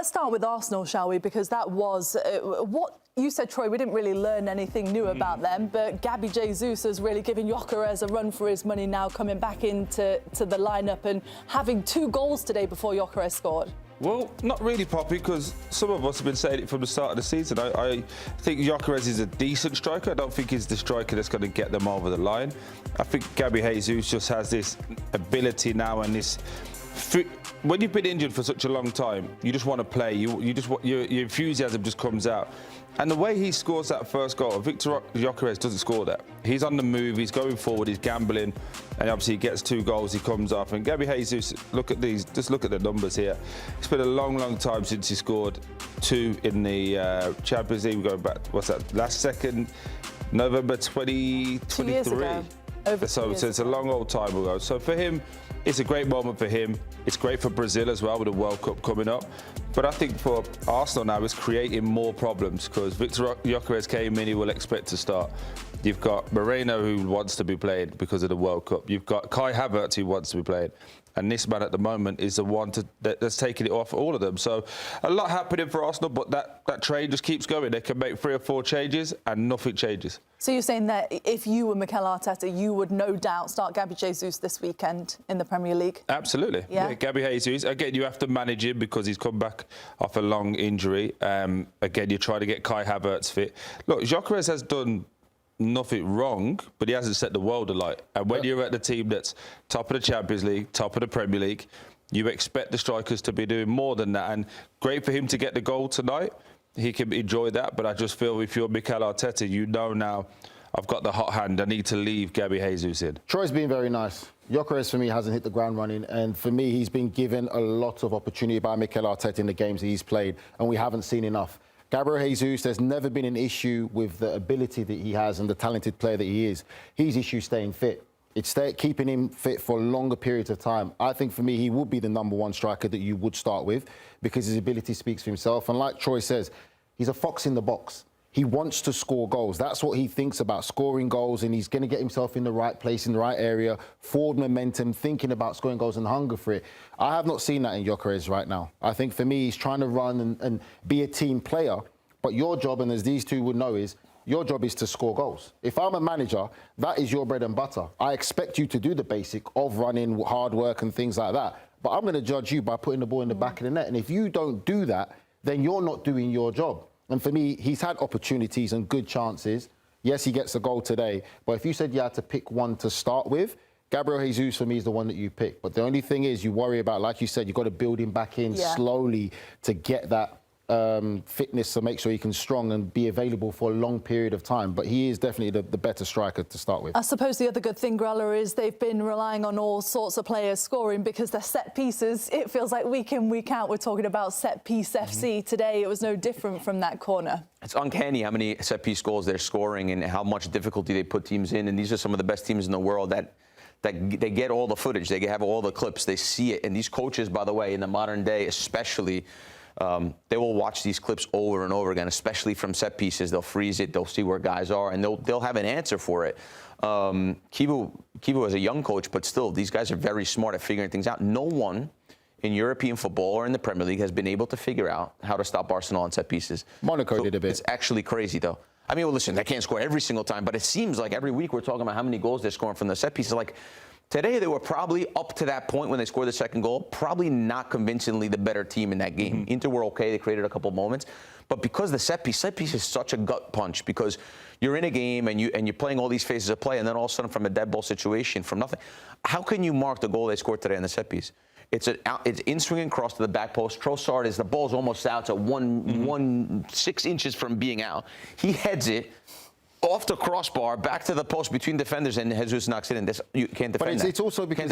let's start with Arsenal, shall we? Because that was what you said, Troy. We didn't really learn anything new about them, but Gabriel Jesus has really given Gyokeres a run for his money now, coming back into the lineup and having 2 goals today before Gyokeres scored. Well, not really, Poppy, because some of us have been saying it from the start of the season. I think Gyokeres is a decent striker. I don't think he's the striker that's going to get them over the line. I think Gabriel Jesus just has this ability now and this... When you've been injured for such a long time, you just want to play. Your enthusiasm just comes out. And the way he scores that first goal, Viktor Gyokeres doesn't score that. He's on the move, he's going forward, he's gambling, and obviously he gets 2 goals, he comes off. And Gabriel Jesus, look at these, just look at the numbers here. It's been a long, long time since he scored 2 in the Champions League. We're going back, what's that, last second, November 2023. 2 years ago. So it's a long old time ago. So for him, it's a great moment for him. It's great for Brazil as well with the World Cup coming up. But I think for Arsenal now, it's creating more problems because Viktor Gyokeres came in, he will expect to start. You've got Moreno who wants to be played because of the World Cup. You've got Kai Havertz who wants to be played. And this man at the moment is the one that's taking it off all of them. So a lot happening for Arsenal, but that train just keeps going. They can make 3 or 4 changes and nothing changes. So you're saying that if you were Mikel Arteta, you would no doubt start Gabriel Jesus this weekend in the Premier League? Absolutely. Yeah, Gabriel Jesus. Again, you have to manage him because he's come back off a long injury. Again, you try to get Kai Havertz fit. Look, Gyokeres has done nothing wrong, but he hasn't set the world alight. And when you're at the team that's top of the Champions League, top of the Premier League, you expect the strikers to be doing more than that. And great for him to get the goal tonight. He can enjoy that, but I just feel if you're Mikel Arteta, you know now I've got the hot hand. I need to leave Gabriel Jesus in. Troy's been very nice. Gyokeres, for me, hasn't hit the ground running. And for me, he's been given a lot of opportunity by Mikel Arteta in the games that he's played, and we haven't seen enough. Gabriel Jesus, there's never been an issue with the ability that he has and the talented player that he is. His issue staying fit. It's keeping him fit for longer periods of time. I think for me, he would be the #1 striker that you would start with because his ability speaks for himself. And like Troy says, he's a fox in the box. He wants to score goals. That's what he thinks about, scoring goals, and he's going to get himself in the right place, in the right area, forward momentum, thinking about scoring goals and hunger for it. I have not seen that in Gyokeres right now. I think for me, he's trying to run and be a team player, but your job, and as these two would know, is your job is to score goals. If I'm a manager, that is your bread and butter. I expect you to do the basic of running, hard work and things like that, but I'm going to judge you by putting the ball in the back of the net, and if you don't do that, then you're not doing your job. And for me, he's had opportunities and good chances. Yes, he gets a goal today. But if you said you had to pick one to start with, Gabriel Jesus, for me, is the one that you pick. But the only thing is you worry about, like you said, you've got to build him back in slowly to get that fitness to make sure he can strong and be available for a long period of time. But he is definitely the better striker to start with. I suppose the other good thing, Grella, is they've been relying on all sorts of players scoring because they're set pieces. It feels like week in, week out, we're talking about set piece FC. Today, it was no different from that corner. It's uncanny how many set piece goals they're scoring and how much difficulty they put teams in. And these are some of the best teams in the world that they get all the footage. They have all the clips. They see it. And these coaches, by the way, in the modern day especially, they will watch these clips over and over again, especially from set pieces. They'll freeze it. They'll see where guys are, and they'll have an answer for it. Kibu is a young coach, but still, these guys are very smart at figuring things out. No one in European football or in the Premier League has been able to figure out how to stop Arsenal on set pieces. Monaco did a bit. It's actually crazy, though. I mean, well, listen, they can't score every single time, but it seems like every week we're talking about how many goals they're scoring from the set pieces. Like, today, they were probably up to that point when they scored the second goal, probably not convincingly the better team in that game. Inter were okay. They created a couple moments. But because the set piece is such a gut punch because you're in a game and you're playing all these phases of play, and then all of a sudden from a dead ball situation, from nothing, how can you mark the goal they scored today on the set piece? It's in swinging across to the back post. Trossard the ball's almost out at 6 inches from being out. He heads it off the crossbar, back to the post between defenders, and Jesus knocks it in. You can't defend But it's also because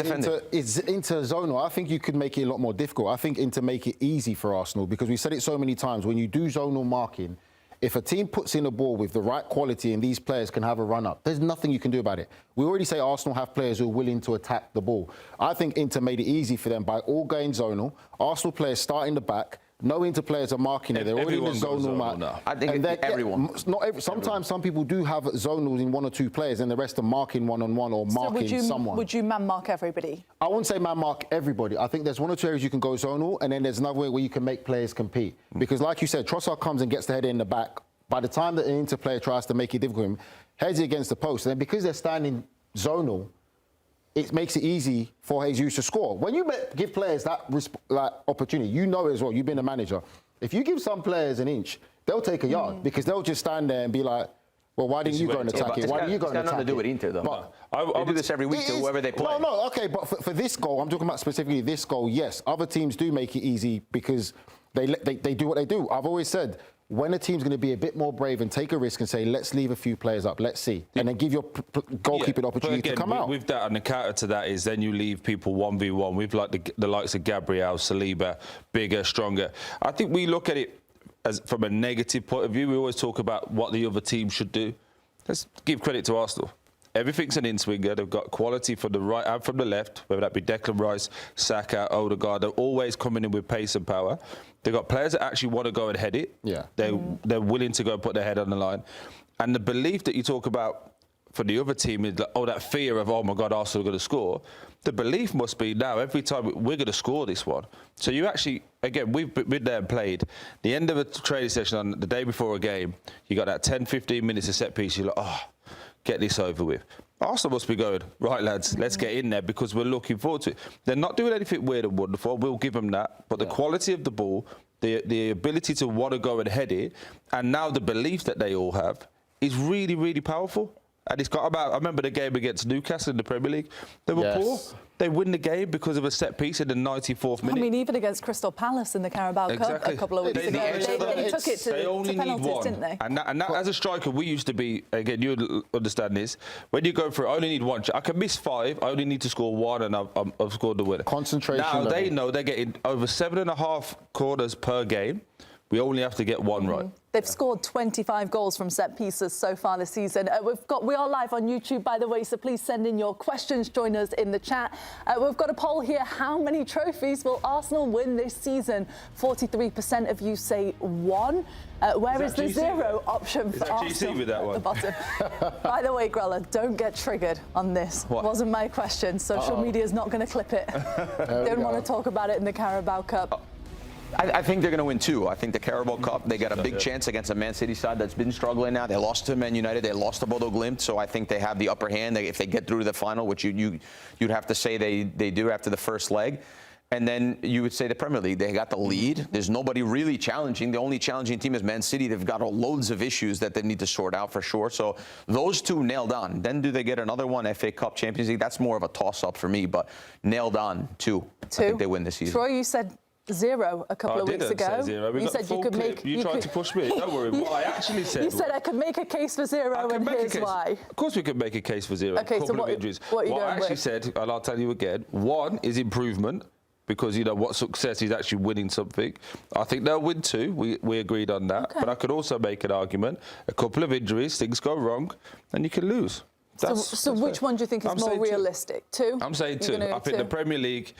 it's inter-zonal. I think you could make it a lot more difficult. I think Inter make it easy for Arsenal because we said it so many times. When you do zonal marking, if a team puts in a ball with the right quality and these players can have a run-up, there's nothing you can do about it. We already say Arsenal have players who are willing to attack the ball. I think Inter made it easy for them by all going zonal. Arsenal players start in the back, no Inter players are marking it. They're already in the zonal now. I think everyone. Sometimes some people do have zonals in 1 or 2 players, and the rest are marking one-on-one or marking someone. Would you man mark everybody? I wouldn't say man mark everybody. I think there's 1 or 2 areas you can go zonal, and then there's another way where you can make players compete. Because like you said, Trossard comes and gets the header in the back. By the time that an Inter player tries to make it difficult for him, heads it against the post. And then because they're standing zonal, it makes it easy for Jesus to score. When you give players that opportunity, you know as well, you've been a manager. If you give some players an inch, they'll take a yard because they'll just stand there and be like, well, why didn't you go and attack it? Why didn't you go and attack it? It's got nothing to do with Inter, though. They do this every week to whoever they play. No, okay, but for this goal, I'm talking about specifically this goal, yes. Other teams do make it easy because they do what they do. I've always said, when a team's going to be a bit more brave and take a risk and say, let's leave a few players up, let's see, and then give your goalkeeper the opportunity to come out. With that, and the counter to that is then you leave people 1v1 with like the likes of Gabriel, Saliba, bigger, stronger. I think we look at it as from a negative point of view. We always talk about what the other team should do. Let's give credit to Arsenal. Everything's an in-swinger. They've got quality from the right and from the left, whether that be Declan Rice, Saka, Odegaard. They're always coming in with pace and power. They've got players that actually want to go and head it. Yeah. They're willing to go and put their head on the line. And the belief that you talk about for the other team is like, that fear of, oh my God, Arsenal are going to score. The belief must be now, every time we're going to score this one. So you actually, again, we've been there and played. The end of a training session on the day before a game, you got that 10, 15 minutes of set piece. You're like, oh, get this over with. Arsenal must be going, right, lads, let's get in there because we're looking forward to it. They're not doing anything weird and wonderful. We'll give them that. But the quality of the ball, the ability to want to go and head it, and now the belief that they all have is really, really powerful. And it's got about, I remember the game against Newcastle in the Premier League. They were poor. They win the game because of a set piece in the 94th minute. I mean, even against Crystal Palace in the Carabao Cup a couple of weeks ago, they took it to penalties, didn't they? And that, as a striker, we used to be, again, you understand this, when you go for it, I only need one. I can miss 5, I only need to score 1, and I've scored the winner. Concentration Now level. they know they're getting over 7.5 corners per game. We only have to get 1 right. They've scored 25 goals from set pieces so far this season. We are live on YouTube, by the way, so please send in your questions. Join us in the chat. We've got a poll here. How many trophies will Arsenal win this season? 43% of you say 1. Where is the 0 option for Arsenal with that one? at the bottom? By the way, Grella, don't get triggered on this. What? Wasn't my question. Social media is not going to clip it. Don't want to talk about it in the Carabao Cup. I think they're going to win 2. I think the Carabao Cup, they got a big chance against a Man City side that's been struggling now. They lost to Man United. They lost to Bodo Glimt. So I think they have the upper hand if they get through to the final, which you'd have to say they do after the first leg. And then you would say the Premier League. They got the lead. There's nobody really challenging. The only challenging team is Man City. They've got loads of issues that they need to sort out for sure. So those 2 nailed on. Then do they get another one, FA Cup, Champions League? That's more of a toss-up for me, but nailed on 2. I think they win this season. Troy, you said 0 a couple of weeks ago. Say 0. You said you could make. You tried to push me. Don't worry. What I actually said. You said I could make a case for 0, and here's why. Of course, we could make a case for 0. Okay, so what are you what going I actually with? said, and I'll tell you again. 1 is improvement. Because, what success is actually winning something. I think they'll win 2. We agreed on that. Okay. But I could also make an argument. A couple of injuries, things go wrong, and you can lose. So which one do you think is more realistic? 2? I'm saying 2. I think the Premier League,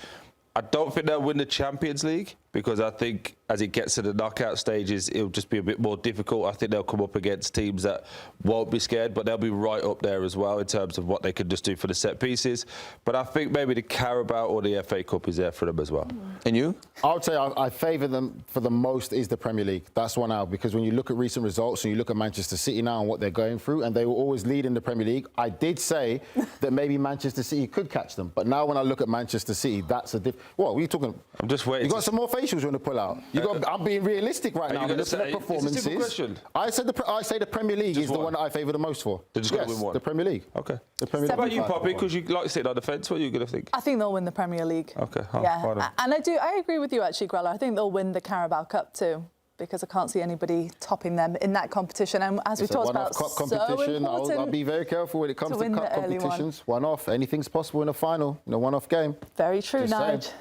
I don't think they'll win the Champions League because I think as it gets to the knockout stages, it'll just be a bit more difficult. I think they'll come up against teams that won't be scared, but they'll be right up there as well in terms of what they could just do for the set pieces. But I think maybe the Carabao or the FA Cup is there for them as well. And you? I would say I favour them for the most is the Premier League. That's one out because when you look at recent results and you look at Manchester City now and what they're going through, and they will always lead in the Premier League. I did say that maybe Manchester City could catch them, but now when I look at Manchester City, that's a what are you talking? I'm just waiting. You got some more facials you want to pull out. I'm being realistic right now. I'm looking at performances. It's a simple question. I say the Premier League is the one that I favour the most for. They're just going to win 1. The Premier League. Okay. The Premier League. What about you, Poppy? Because you like sitting on the fence. What are you going to think? I think they'll win the Premier League. Okay. Yeah. And I agree with you actually, Grella. I think they'll win the Carabao Cup too, because I can't see anybody topping them in that competition. And as we talked about, cup competition. So I'll be very careful when it comes to cup competitions. One-off. Anything's possible in a final. One-off game. Very true, Nigel.